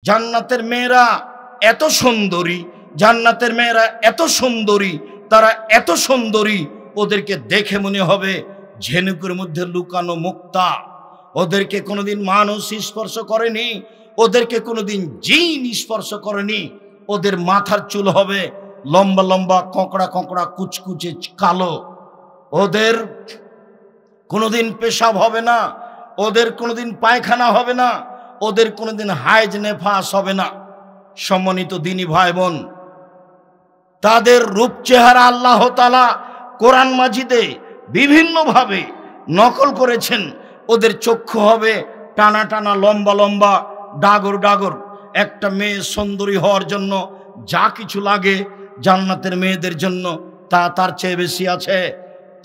জান্নাতের মেয়েরা এত সুন্দরী, জান্নাতের মেয়েরা এত সুন্দরী, তারা এত সুন্দরী, ওদেরকে দেখে মনে হবে ঝিনুকের মধ্যে লুকানো মুক্তা। ওদেরকে কোনোদিন মানুষ স্পর্শ করেনি, ওদেরকে কোনোদিন জিন স্পর্শ করেনি। ওদের মাথার চুল হবে লম্বা লম্বা, কোঁকড়া কোঁকড়া, কুচকুচে কালো। ওদের কোনোদিন পেশাব হবে না, ওদের কোনোদিন পায়খানা হবে না, ওদের কোনোদিন হাইজ নেফাস হবে না। সম্মানিত দিনী ভাই বোন, তাদের রূপ চেহারা আল্লাহ তাআলা কোরআন মাজিদে বিভিন্নভাবে নকল করেছেন। ওদের চক্ষু হবে টানা টানা, লম্বা লম্বা, ডাগর ডাগর। একটা মেয়ে সুন্দরী হওয়ার জন্য যা কিছু লাগে জান্নাতের মেয়েদের জন্য তা তার চেয়ে বেশি আছে।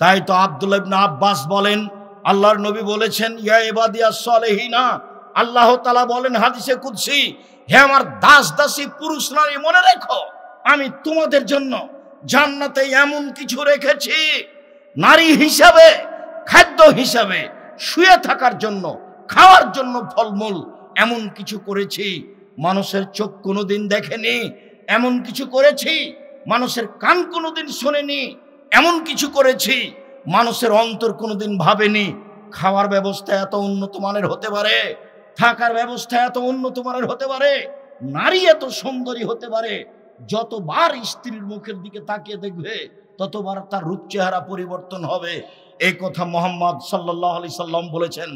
তাই তো আব্দুল্লাহ ইবনে আব্বাস বলেন, আল্লাহর নবী বলেছেন, ইয়া ইবাদিয়াস সালিহিনা, আল্লাহ তাআলা বলেন হাদিসে কুদসি, হে আমার দাস দাসী পুরুষ নারী, মনে রেখো আমি তোমাদের জন্য জান্নাতে এমন কিছু রেখেছি, নারী হিসাবে, খাদ্য হিসাবে, শুয়ে থাকার জন্য, খাওয়ার জন্য ফলমূল, এমন কিছু করেছি মানুষের চোখ কোনোদিন দেখেনি, এমন কিছু করেছি মানুষের কান কোনোদিন শোনেনি, এমন কিছু করেছি মানুষের অন্তর কোনোদিন ভাবেনি। খাওয়ার ব্যবস্থা এত উন্নত মানের হতে পারে, থাকার ব্যবস্থা এত উন্নত মানের হতে পারে, নারী এত সুন্দরী হতে পারে, যতবার স্ত্রীর মুখের দিকে তাকিয়ে দেখবে ততবার তার রূপ চেহারা পরিবর্তন হবে। এই কথা মুহাম্মদ সাল্লাল্লাহু আলাইহি সাল্লাম বলেছেন।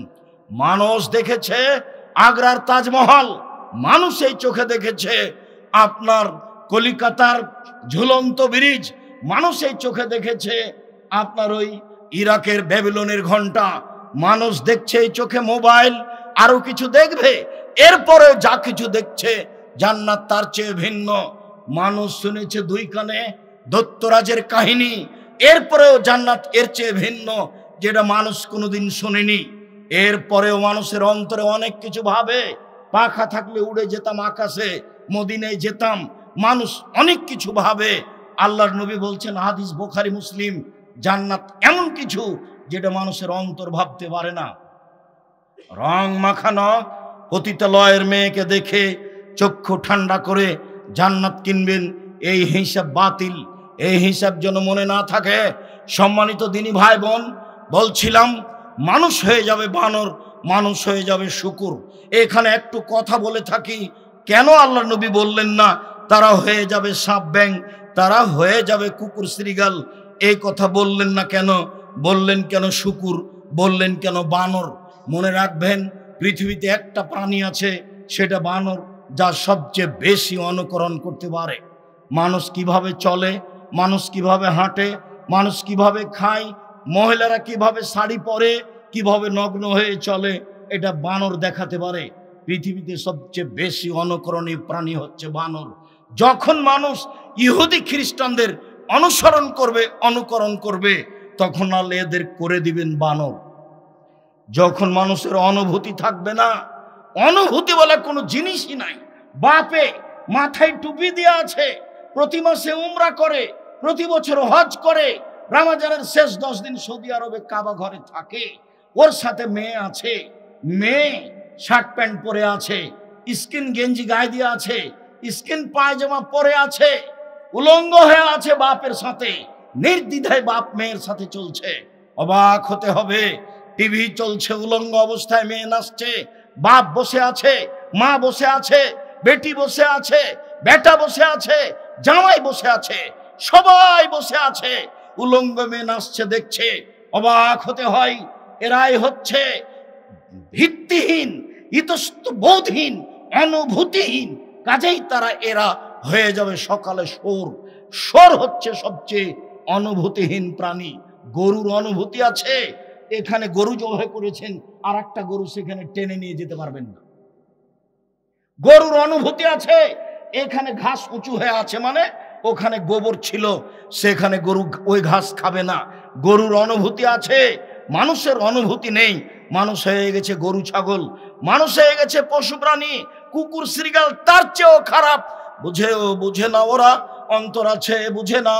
মানুষ দেখেছে আগ্রার তাজমহল, মানুষ এই চোখে দেখেছে আপনার কলিকাতার ঝুলন্ত ব্রিজ, মানুষ এই চোখে দেখেছে আপনার ওই ইরাকের ব্যাবিলনের ঘন্টা, মানুষ দেখছে এই চোখে মোবাইল, আরো কিছু দেখবে। এরপরে যা কিছু দেখছে জান্নাত তার চেয়ে ভিন্ন। মানুষ শুনেছে দুই কানে দত্তরাজের কাহিনী, এরপরেও জান্নাত এর চেয়ে ভিন্ন, যেটা মানুষ কোনোদিন শোনেনি। এরপরেও মানুষের অন্তরে অনেক কিছু ভাবে। পাখা থাকলে উড়ে যেতাম আকাশে, মদিনায় যেতাম। মানুষ অনেক কিছু ভাবে। আল্লাহর নবী বলছেন, হাদিস বুখারী মুসলিম, জান্নাত এমন কিছু যেটা মানুষের অন্তর ভাবতে পারে না। রং মাখানো পতিতালয়ের মেয়েকে দেখে চক্ষু ঠান্ডা করে জান্নাত কিনবেন, এই হিসাব বাতিল। এই হিসাব যেন মনে না থাকে। সম্মানিত দিনী ভাই বোন, বলছিলাম মানুষ হয়ে যাবে বানর, মানুষ হয়ে যাবে শুকুর। এখানে একটু কথা বলে থাকি, কেন আল্লাহর নবী বললেন না তারা হয়ে যাবে সাপ ব্যাং, তারা হয়ে যাবে কুকুর শ্রীগাল? এই কথা বললেন না কেন? বললেন কেন শুকুর, বললেন কেন বানর? মনে রাখবেন, পৃথিবীতে একটা প্রাণী আছে, সেটা বানর, যা সবচেয়ে বেশি অনুকরণ করতে পারে। মানুষ কিভাবে চলে, মানুষ কিভাবে হাঁটে, মানুষ কিভাবে খায়, মহিলারা কিভাবে শাড়ি পরে, কিভাবে নগ্ন হয়ে চলে, এটা বানর দেখাতে পারে। পৃথিবীতে সবচেয়ে বেশি অনুকরণীয় প্রাণী হচ্ছে বানর। যখন মানুষ ইহুদি খ্রিস্টানদের অনুসরণ করবে, অনুকরণ করবে, তখন আল্লাহ এদের করে দিবেন বানর। যখন মানুষের অনুভূতি থাকবে না, অনুভূতি বলে কোনো জিনিসই নাই। বাপে মাথায় টুপি দিয়ে আছে, প্রতি মাসে উমরা করে, প্রতি বছর হজ করে, রমজানের শেষ 10 দিন সৌদি আরবে কাবা ঘরে থাকে, ওর সাথে মেয়ে আছে, মেয়ে শার্ট প্যান্ট পরে আছে, স্কিন গেঞ্জি গায়ে দিয়ে আছে, স্কিন পায়জামা পরে আছে, উলঙ্গ হয়ে আছে বাপের সাথে, নির্দ্বিধায় বাপ মেয়ের সাথে চলছে। অবাক হতে হবে, টিভি চলছে, উলঙ্গ অবস্থায় মেয়ে নাচছে, বাপ বসে আছে, মা বসে আছে, বেটি বসে আছে, বেটা বসে আছে, জামাই বসে আছে, সবাই বসে আছে, উলঙ্গ মেয়ে নাচছে দেখছে। অবাক হতে হয়, এরাই হচ্ছে ভিত্তিহীন, ইতস্তবোধহীন, অনুভূতিহীন। কাজেই তারা এরা হয়ে যাবে সকালে সোর। সোর হচ্ছে সবচেয়ে অনুভূতিহীন প্রাণী। গরুর অনুভূতি আছে, এখানে গরু জবাই করেছেন, আর একটা গরু সেখানে টেনে নিয়ে যেতে পারবেন না। গরুর অনুভূতি আছে, এখানে ঘাস উঁচু হয়ে আছে, মানে ওখানে গোবর ছিল, সেখানে গরু ওই ঘাস খাবে না। গরুর অনুভূতি আছে, মানুষের অনুভূতি নেই। মানুষ হয়ে গেছে গরু ছাগল, মানুষ হয়ে গেছে পশু প্রাণী, কুকুর শ্রীগাল তার চেয়েও খারাপ। বুঝেও বুঝে না ওরা, অন্তর আছে বুঝে না,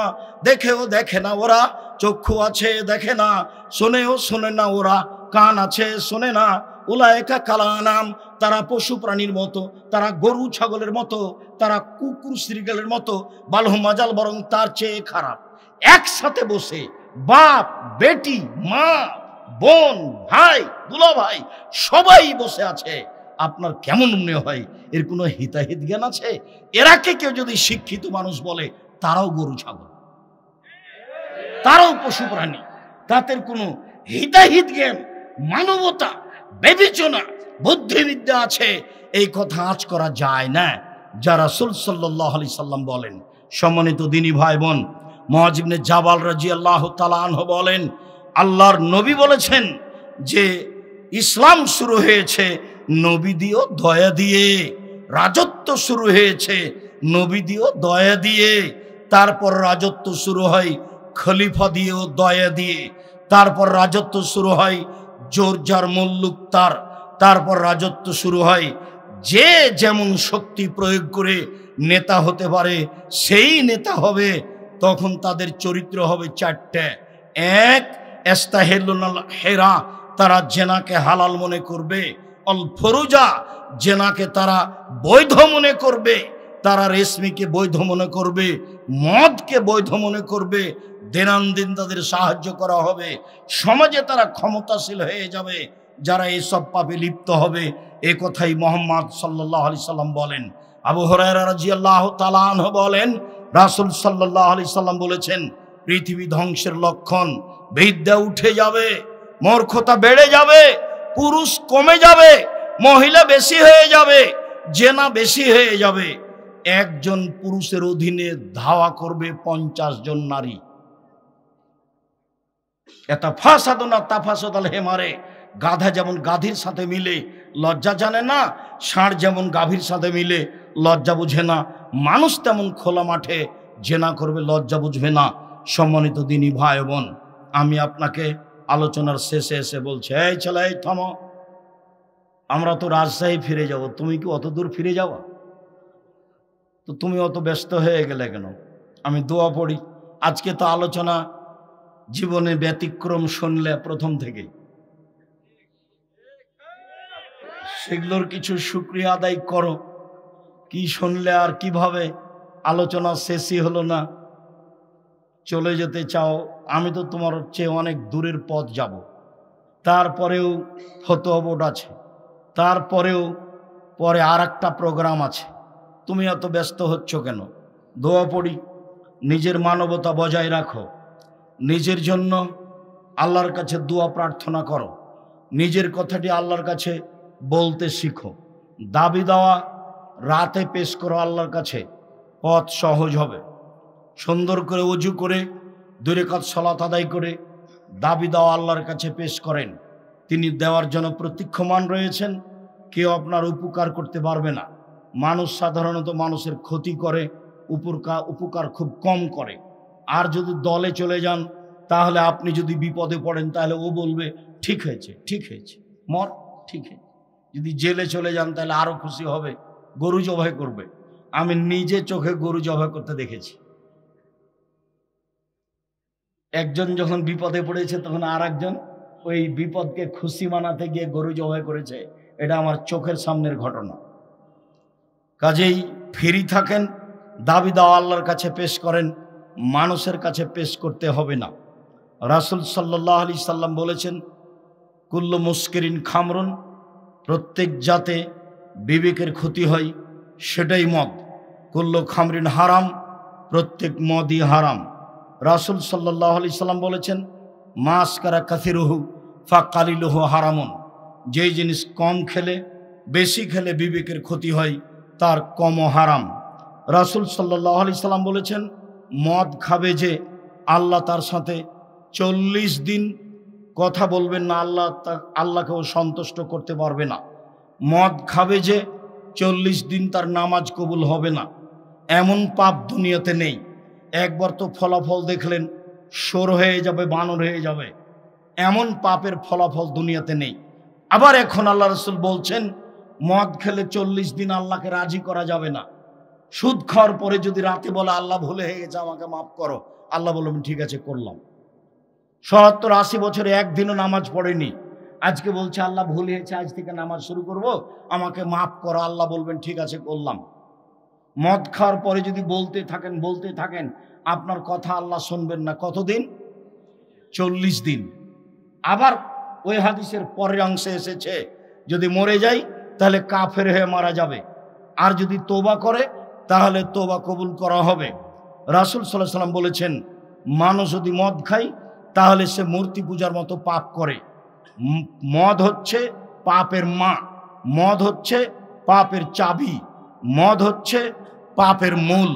দেখেও দেখে না ওরা, চক্ষু আছে দেখে না, শোনেও শোনে না ওরা, কান আছে শোনে না, উলায়েকা কালানাম, তারা পশু প্রাণীর মতো, তারা গরু ছাগলের মতো, তারা কুকুর শ্রীগালের মতো, বালহুম আযাল, বরং তার চেয়ে খারাপ। একসাথে বসে বাপ বেটি মা বোন ভাই দুলাভাই সবাই বসে আছে, আপনার কেমন মনে হয় এর কোনো হিতাহিত জ্ঞান আছে? এরাকে কেউ যদি শিক্ষিত মানুষ বলে, তারাও গরু ছাগল, তারাও পশু প্রাণী, তাদের কোনো হিতাহিত জ্ঞান, মানবতা, বিবেচনা, বুদ্ধিবিদ্যা আছে, এই কথা আঁচ করা যায় না। যা রাসূল সাল্লাল্লাহু আলাইহি সাল্লাম বলেন। সম্মানিত দিনী ভাই বোন, মুআয ইবনে জাবাল রাদিয়াল্লাহু তাআলা আনহু বলেন, আল্লাহর নবী বলেছেন যে ইসলাম শুরু হয়েছে নবী দিও দয়া দিয়ে, রাজত্ব শুরু হয়েছে নবী দিও দয়া দিয়ে, তারপর রাজত্ব শুরু হয় খলিফা দিয়েও দয়া দিয়ে, তারপর রাজত্ব শুরু হয় জোর যার মুল্লুক তার, তারপর রাজত্ব শুরু হয় যে যেমন শক্তি প্রয়োগ করে নেতা হতে পারে সেই নেতা হবে। তখন তাদের চরিত্র হবে চারটে। এক, ইস্তাহিলুল হেরা, তারা জেনাকে হালাল মনে করবে। অল ফরুজা, জেনাকে তারা বৈধ মনে করবে, তারা রেশমিকে বৈধ মনে করবে, মদকে বৈধ মনে করবে। দিনান্দিন তাদের সাহায্য করা হবে, সমাজে তারা ক্ষমতাশীল হয়ে যাবে যারা এইসব পাপে লিপ্ত হবে। এ কথাই মুহাম্মদ সাল্লাল্লাহু আলাইহি সাল্লাম বলেন। আবু হুরায়রা রাদিয়াল্লাহু তাআলা আনহু বলেন, রাসূল সাল্লাল্লাহু আলাইহি সাল্লাম বলেছেন, পৃথিবী ধ্বংসের লক্ষণ, বিদ্যা উঠে যাবে, মূর্খতা বেড়ে যাবে, পুরুষ কমে যাবে, মহিলা বেশি হয়ে যাবে, জেনা বেশি হয়ে যাবে। একজন পুরুষের অধীনে ধাওয়া করবে 50 জন নারী। এটা ফাসাদুনা তাফাসাদাল হেমারে, গাধা যেমন গাধীর সাথে মিলে লজ্জা জানে না, ষাঁড় যেমন গাভীর সাথে মিলে লজ্জা বুঝে না, মানুষ তেমন খোলা মাঠে জেনা করবে, লজ্জা বুঝবে না। সম্মানিত দিনী ভাই বোন, আমি আপনাকে আলোচনার শেষে এসে বলছি, এই ছেলে, এই থামো, আমরা তো রাজশাহী ফিরে যাব, তুমি কি অত দূর ফিরে যাওয়া? তো তুমি অত ব্যস্ত হয়ে গেলে কেন? আমি দোয়া পড়ি। আজকে তো আলোচনা জীবনে ব্যতিক্রম শুনলে প্রথম থেকেই, সেগুলোর কিছু শুকরিয়া আদায় করো। কি শুনলে আর কিভাবে আলোচনা শেষই হলো না, চলে যেতে চাও। আমি তো তোমার চেয়ে অনেক দূরের পথ যাব, তারপরেও ফতোয়া বোর্ড আছে, তারপরেও পরে আর একটা প্রোগ্রাম আছে, তুমি এত ব্যস্ত হচ্ছ কেন? দোয়া পড়ি, নিজের মানবতা বজায় রাখো, নিজের জন্য আল্লাহর কাছে দোয়া প্রার্থনা করো, নিজের কথাটি আল্লাহর কাছে বলতে শিখো, দাবি দেওয়া রাতে পেশ করো আল্লাহর কাছে, পথ সহজ হবে। সুন্দর করে ওযু করে 2 রাকাত সালাত আদায় করে দাবি দেওয়া আল্লাহর কাছে পেশ করেন। তিনি দেওয়ার জন্য প্রতীক্ষমান রয়েছেন, কেউ আপনার উপকার করতে পারবে না। মানুষ সাধারণত মানুষের ক্ষতি করে, উপকার খুব কম করে। আর যদি দলে চলে যান, তাহলে আপনি যদি বিপদে পড়েন, তাহলে ও বলবে ঠিক হয়েছে, ঠিক হয়েছে, মর, ঠিক হয়েছে। যদি জেলে চলে যান, তাহলে আরো খুশি হবে, গরু জবাই করবে। আমি নিজে চোখে গরু জবাই করতে দেখেছি। একজন যখন বিপদে পড়েছে, তখন আর একজন ওই বিপদকে খুশি মানাতে গিয়ে গরু জবাই করেছে। এটা আমার চোখের সামনের ঘটনা। কাজেই ফ্রি থাকেন, দাবি দাওয়া আল্লাহর কাছে পেশ করেন, মানুষের কাছে পেশ করতে হবে না। রাসূল সাল্লাল্লাহু আলাইহি সাল্লাম বলেছেন, কুল্লু মুস্কিরিন খামরুন, প্রত্যেক জাতে বিবেকের ক্ষতি হয়, সেটাই মদ। কুল্লু খামরিন হারাম, প্রত্যেক মদই হারাম। রাসূল সাল্লাল্লাহু আলাইহি সাল্লাম বলেছেন, মাসকারা কাসিরুহু ফাকালিলুহু হারামুন, যেই জিনিস কম খেলে বেশি খেলে বিবেকের ক্ষতি হয়, তার কমও হারাম। রাসূল সাল্লাল্লাহু আলাইহি সাল্লাম বলেছেন, মদ খাবে যে, আল্লাহ তার সাথে 40 দিন কথা বলবেন না, আল্লাহকেও সন্তুষ্ট করতে পারবে না। মদ খাবে যে 40 দিন তার নামাজ কবুল হবে না। এমন পাপ দুনিয়াতে নেই। একবার তো ফলাফল দেখলেন, শোর হয়ে যাবে, বানর হয়ে যাবে, এমন পাপের ফলাফল দুনিয়াতে নেই। আবার এখন আল্লাহ রাসূল বলছেন, মদ খেলে 40 দিন আল্লাহকে রাজি করা যাবে না। সুদ খাওয়ার পরে যদি রাতে বলে আল্লাহ ভুলে হয়ে গেছে, আমাকে মাফ করো, আল্লাহ বলবেন ঠিক আছে করলাম। 70-80 বছরে একদিনও নামাজ পড়েনি, আজকে বলছে আল্লাহ ভুল হয়েছে, আজ থেকে নামাজ শুরু করব, আমাকে মাফ করো। আল্লাহ বলবেন ঠিক আছে করলাম। মদ খাওয়ার পরে যদি বলতে থাকেন আপনার কথা আল্লাহ শুনবেন না। কতদিন? 40 দিন। আবার ওই হাদিসের পরের অংশে এসেছে যদি মরে যায় তাহলে কাফের হয়ে মারা যাবে, আর যদি তোবা করে তাহলে তোবা কবুল করা হবে। রাসূল সাল্লাল্লাহু আলাইহি ওয়াসাল্লাম বলেছেন মানুষ যদি মদ খায় তাহলে সে মূর্তি পূজার মতো পাপ করে। মদ হচ্ছে পাপের মা, মদ হচ্ছে পাপের চাবি, মদ হচ্ছে পাপের মূল।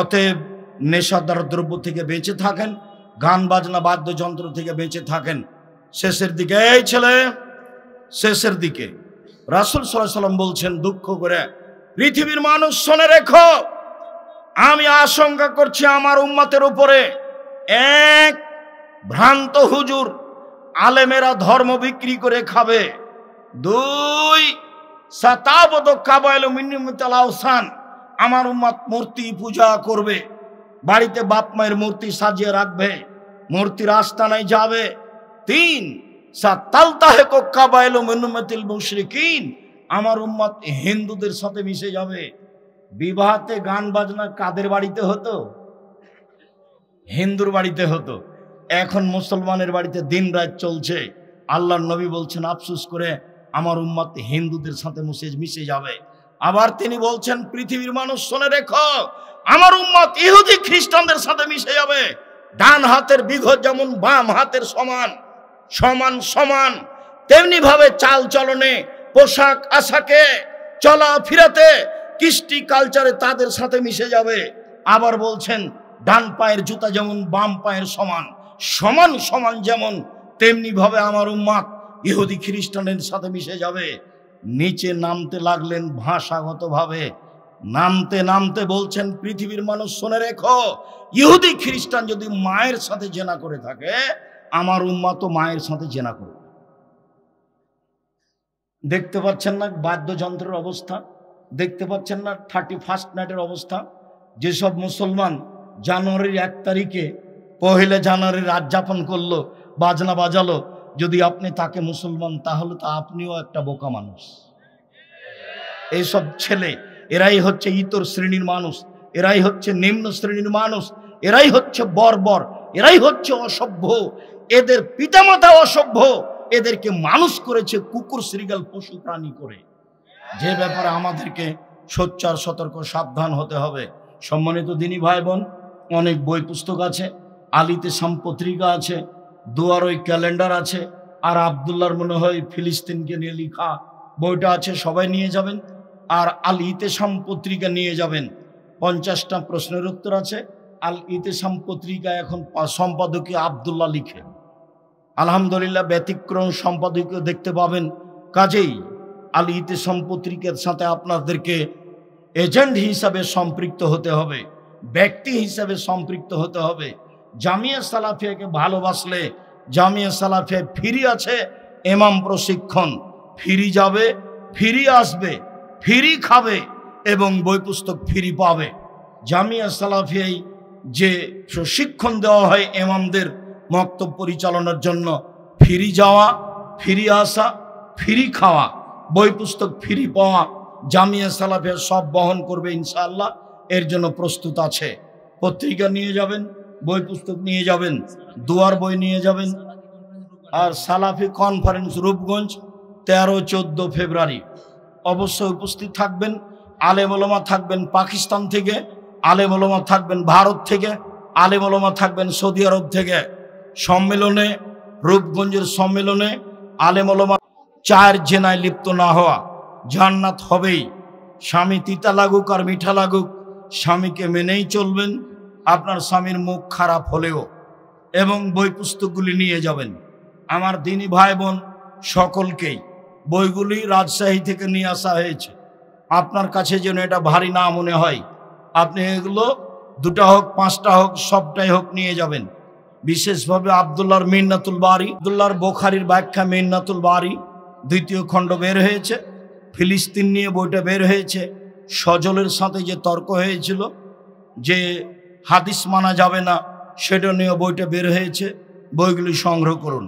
অতএব নেশাদার দ্রব্য থেকে বেঁচে থাকেন, গান বাজনা বাদ্যযন্ত্র থেকে বেঁচে থাকেন। শেষের দিকে, এই ছেলে, শেষের দিকে রাসূল সাল্লাল্লাহু আলাইহি ওয়াসাল্লাম বলছেন দুঃখ করে, পৃথিবীর মানুষ শুনে রেখো, আমি আশঙ্কা করছি আমার উম্মতের উপরে এক ভ্রান্ত হুজুর আলেমেরা ধর্ম বিক্রি করে খাবে, দুই সাতাবদ কাবাইলু মিন্নাতুল আওসান, আমার উম্মত মূর্তি পূজা করবে, বাড়িতে বাপ মায়ের মূর্তি সাজিয়ে রাখবে, মূর্তির আস্তানায় যাবে, তিন সাতালতাহিকু কাবাইলু মিন্নাতুল মুশরিকিন, আমার উম্মত হিন্দুদের সাথে মিশে যাবে। বিবাহতে গান বাজনা কাদের বাড়িতে হতো? হিন্দুর বাড়িতে হতো। এখন মুসলমানের বাড়িতে দিন রাত চলছে। আল্লাহর নবী বলছেন আফসোস করে আমার উম্মত হিন্দুদের সাথে মিশে যাবে। আবার তিনি বলছেন পৃথিবীর মানুষ শুনে রেখো, আমার উম্মত ইহুদি খ্রিস্টানদের সাথে মিশে যাবে। ডান হাতের বিঘত যেমন বাম হাতের সমান সমান সমান, তেমনি ভাবে চাল চলনে, পোশাক আশাকে, চলা ফিরাতে, কৃষ্টি কালচারে তাদের সাথে মিশে যাবে। আবার বলছেন ডান পায়ের জুতা যেমন বাম পায়ের সমান সমান সমান, যেমন তেমনি ভাবে আমার উম্মত ইহুদি খ্রিস্টানের সাথে মিশে যাবে। নিচে নামতে লাগলেন ভাষাগতভাবে, নামতে নামতে বলছেন পৃথিবীর মানুষ শুনে রেখো, ইহুদি খ্রিস্টান যদি মায়ের সাথে জেনা করে থাকে আমার উম্মত মায়ের সাথে জেনা করবে। দেখতে পাচ্ছেন না বাদ্যযন্ত্রের অবস্থা, দেখতে পাচ্ছেন না 31st নাইটের অবস্থা। যেসব মুসলমান জানুয়ারির 1 তারিখে পহেলা জানুয়ারি রাত যাপন করলো, বাজনা বাজালো, যদি আপনি তাকে মুসলমান তাহলে তো আপনিও একটা বোকা মানুষ। এইসব ছেলে এরাই হচ্ছে ইতর শ্রেণীর মানুষ, এরাই হচ্ছে নিম্ন শ্রেণীর মানুষ, এরাই হচ্ছে বর্বর, এরাই হচ্ছে অসভ্য। এদের পিতামাতা অসভ্য, এদেরকে মানুষ করেছে কুকুর শ্রীগাল পশু প্রাণী করে, যে ব্যাপারে আমাদেরকে সোচ্চার সতর্ক সাবধান হতে হবে। সম্মানিত দিনী ভাই বোন, অনেক বই পুস্তক আছে, আল ইতিসাম পত্রিকা আছে, দুয়ারই ক্যালেন্ডার আছে, আর আব্দুল্লাহর মনে হয় ফিলিস্তিনকে নিয়ে লেখা বইটা আছে, সবাই নিয়ে যাবেন। আর আল ইতিসাম পত্রিকা নিয়ে যাবেন, 50টা প্রশ্নের উত্তর আছে। আল ইতিসাম পত্রিকা এখন সম্পাদকীয় আব্দুল্লাহ লিখে, আলহামদুলিল্লাহ ব্যতিক্রম সম্পাদকীয় দেখতে পাবেন। কাজেই আল ইতিসাম পত্রিকার সাথে আপনাদেরকে এজেন্ট হিসাবে সম্পৃক্ত হতে হবে, ব্যক্তি হিসাবে সম্পৃক্ত হতে হবে। জামিয়া সালাফিয়াকে ভালোবাসলে জামিয়া সালাফিয়া ফ্রি আছে ইমাম প্রশিক্ষণ, ফ্রি যাবে, ফ্রি আসবে, ফ্রি খাবে এবং বই পুস্তক ফ্রি পাবে। জামিয়া সালাফিয়ায় যে প্রশিক্ষণ দেওয়া হয় ইমামদের মক্তব পরিচালনার জন্য, ফ্রি যাওয়া, ফ্রি আসা, ফ্রি খাওয়া, বই পুস্তক ফ্রি পাওয়া, জামিয়া সালাফিয়া সব বহন করবে ইনশাআল্লাহ। এর জন্য প্রস্তুত আছে। পত্রিকা নিয়ে যাবেন, বই পুস্তক নিয়ে যাবেন, দুয়ার বই নিয়ে যাবেন। আর সালাফি কনফারেন্স রূপগঞ্জ 13-14 ফেব্রুয়ারি অবশ্যই উপস্থিত থাকবেন। আলেম ওলামা থাকবেন পাকিস্তান থেকে, আলেম ওলামা থাকবেন ভারত থেকে, আলেম ওলামা থাকবেন সৌদি আরব থেকে। সম্মেলনে, রূপগঞ্জের সম্মেলনে আলেম ওলামা চায়ের জেনায় লিপ্ত না হওয়া, জান্নাত হবেই। স্বামী তিতা লাগুক আর মিঠা লাগুক, স্বামীকে মেনেই চলবেন আপনার স্বামীর মুখ খারাপ হলেও, এবং বই পুস্তকগুলি নিয়ে যাবেন। আমার দিনী ভাই বোন সকলকেই বইগুলি রাজশাহী থেকে নিয়ে আসা হয়েছে। আপনার কাছে যেন এটা ভারী না মনে হয়, আপনি এগুলো 2টা হোক 5টা হোক সবটাই হোক নিয়ে যাবেন। বিশেষভাবে আব্দুল্লাহর মিন্নাতুল বারি, আব্দুল্লাহর বোখারির ব্যাখ্যা মিন্নাতুল বারি 2য় খণ্ড বের হয়েছে। ফিলিস্তিন নিয়ে বইটা বের হয়েছে। সজলের সাথে যে তর্ক হয়েছিল যে হাদিস মানা যাবে না, সেটা নিয়ে বইটা বের হয়েছে। বইগুলি সংগ্রহ করুন।